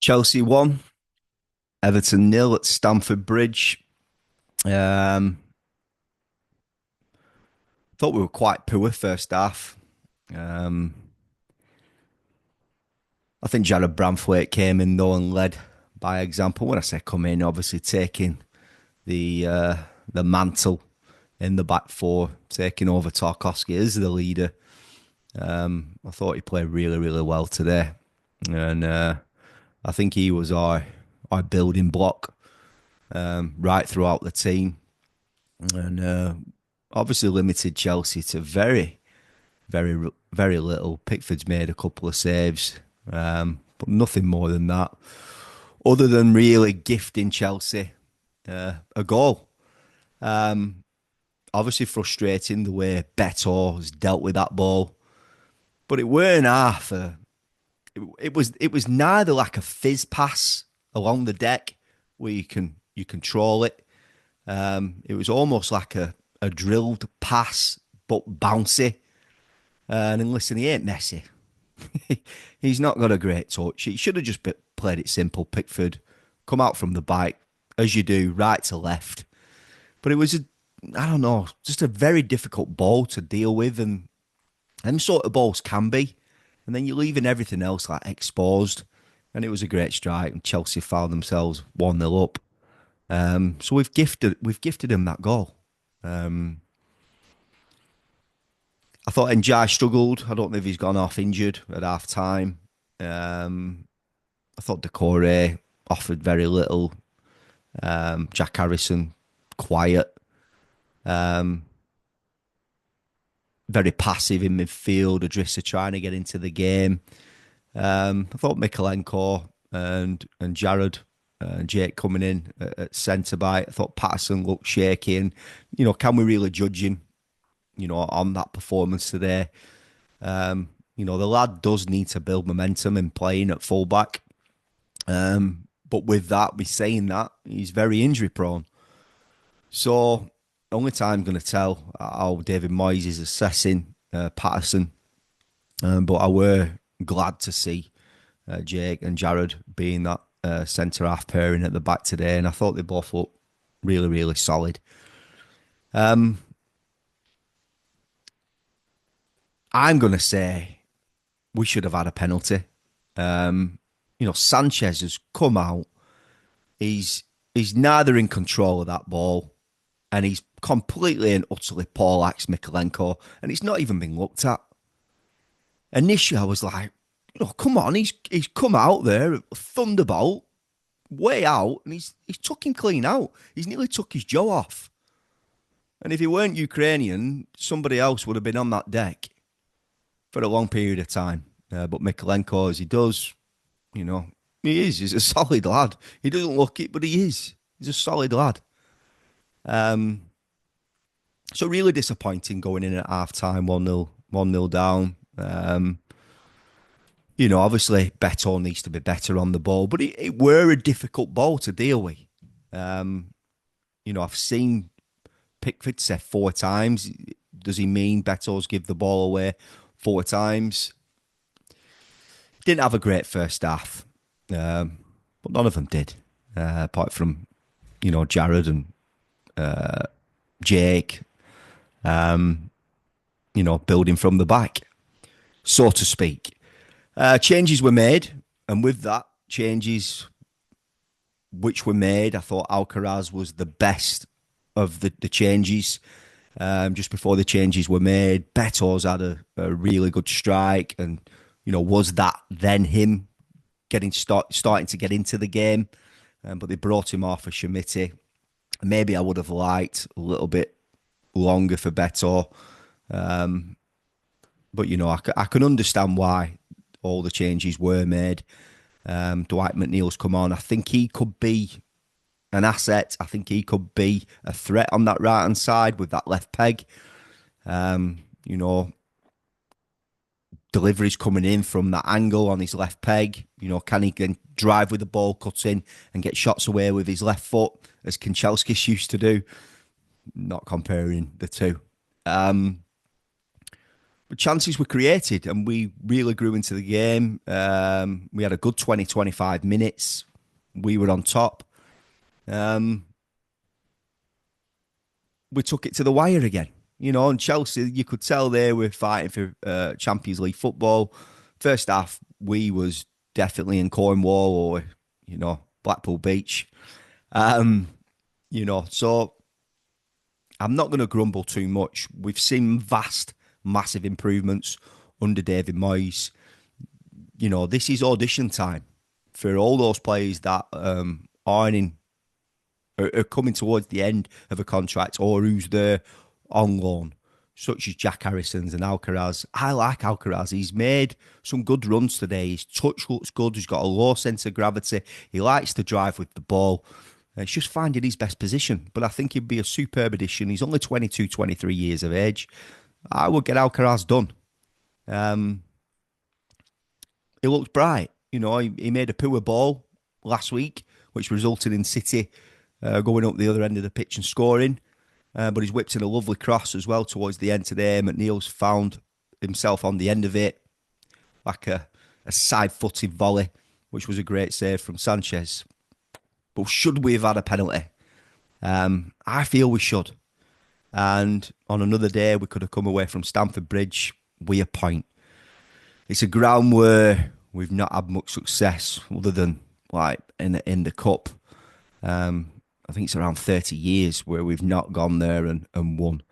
Chelsea won, Everton nil at Stamford Bridge. Um, Thought we were quite poor first half. Um, I think Jared Bramthwaite came in though and led by example. When I say come in, obviously taking the mantle in the back four, taking over Tarkowski as the leader. I thought he played really, really well today, and I think he was our building block right throughout the team, and obviously limited Chelsea to very little. Pickford's made a couple of saves, but nothing more than that. Other than really gifting Chelsea a goal. Obviously frustrating the way Beto has dealt with that ball, but it weren't half a. It was neither like a fizz pass along the deck where you control it. It was almost like a drilled pass, but bouncy. And then listen, he ain't Messi. He's not got a great touch. He should have just played it simple. Pickford, come out from the bike, as you do, right to left. But it was, I don't know, just a very difficult ball to deal with. And them sort of balls can be. And then you're leaving everything else like exposed. And it was a great strike. And Chelsea found themselves 1-0 up. So we've gifted him that goal. I thought Njai struggled. I don't know if he's gone off injured at half time. I thought Decore offered very little. Jack Harrison, quiet. Um, Very passive in midfield. Adrissa trying to get into the game. I thought Mikalenko and Jared and Jake coming in at centre back. I thought Patterson looked shaky. And, can we really judge him, on that performance today? The lad does need to build momentum in playing at fullback. But with that, me saying that, he's very injury prone. So only time going to tell how David Moyes is assessing Patterson. But I were glad to see Jake and Jared being that centre half pairing at the back today, and I thought they both looked really, really solid. I'm going to say we should have had a penalty. Sanchez has come out. He's neither in control of that ball, and he's completely and utterly poleaxed Mikalenko, and it's not even been looked at. Initially, I was like, come on, he's come out there, thunderbolt, way out, and he's took him clean out. He's nearly took his jaw off. And if he weren't Ukrainian, somebody else would have been on that deck for a long period of time. But Mikalenko, as he does, he is. He's a solid lad. He doesn't look it, but he is. He's a solid lad. So really disappointing going in at half time, 1-0 down. Obviously Beto needs to be better on the ball, but it were a difficult ball to deal with. I've seen Pickford say 4 times. Does he mean Beto's give the ball away 4 times? Didn't have a great first half, but none of them did, apart from, Jared and Jake, building from the back, so to speak. Changes were made, and with that, changes which were made, I thought Alcaraz was the best of the changes. Just before the changes were made, Beto's had a really good strike, and was that then him starting to get into the game? But they brought him off for Schmidt. Maybe I would have liked a little bit longer for Beto, but I can understand why all the changes were made. Dwight McNeil's come on. I think he could be an asset. I think he could be a threat on that right hand side with that left peg. Deliveries coming in from that angle on his left peg. Can he then drive with the ball, cut in, and get shots away with his left foot, as Kanchelskis used to do? Not comparing the two. chances were created and we really grew into the game. We had a good 20, 25 minutes. We were on top. Um, we took it to the wire again. And Chelsea, you could tell they were fighting for Champions League football. First half, we was definitely in Cornwall or, Blackpool Beach. Um, so I'm not going to grumble too much. We've seen massive improvements under David Moyes. This is audition time for all those players that aren't in are coming towards the end of a contract or who's there on loan, such as Jack Harrison's and Alcaraz. I like Alcaraz. He's made some good runs today. His touch looks good. He's got a low sense of gravity. He likes to drive with the ball. It's just finding his best position. But I think he'd be a superb addition. He's only 22, 23 years of age. I would get Alcaraz done. He looks bright. He made a poor ball last week, which resulted in City going up the other end of the pitch and scoring. But he's whipped in a lovely cross as well towards the end today. McNeil's found himself on the end of it, like a side-footed volley, which was a great save from Sanchez. But should we have had a penalty? I feel we should. And on another day, we could have come away from Stamford Bridge with a point. It's a ground where we've not had much success other than like in the cup. I think it's around 30 years where we've not gone there and won.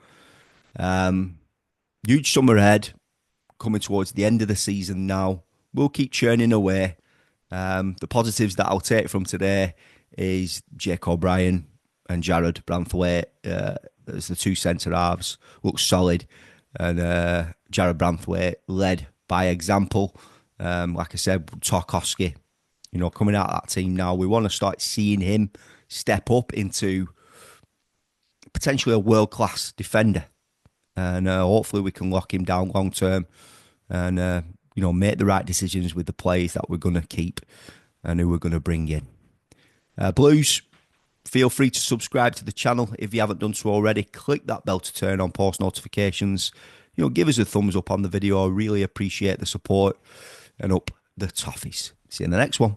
Huge summer ahead, coming towards the end of the season now. We'll keep churning away. The positives that I'll take from today is Jake O'Brien and Jared Branthwaite as the two centre-halves. Look solid. And Jared Branthwaite led by example. Like I said, Tarkowski, coming out of that team now. We want to start seeing him step up into potentially a world-class defender. And hopefully we can lock him down long-term and, make the right decisions with the players that we're going to keep and who we're going to bring in. Blues, feel free to subscribe to the channel if you haven't done so already. Click that bell to turn on post notifications. Give us a thumbs up on the video. I really appreciate the support. And up the toffees. See you in the next one.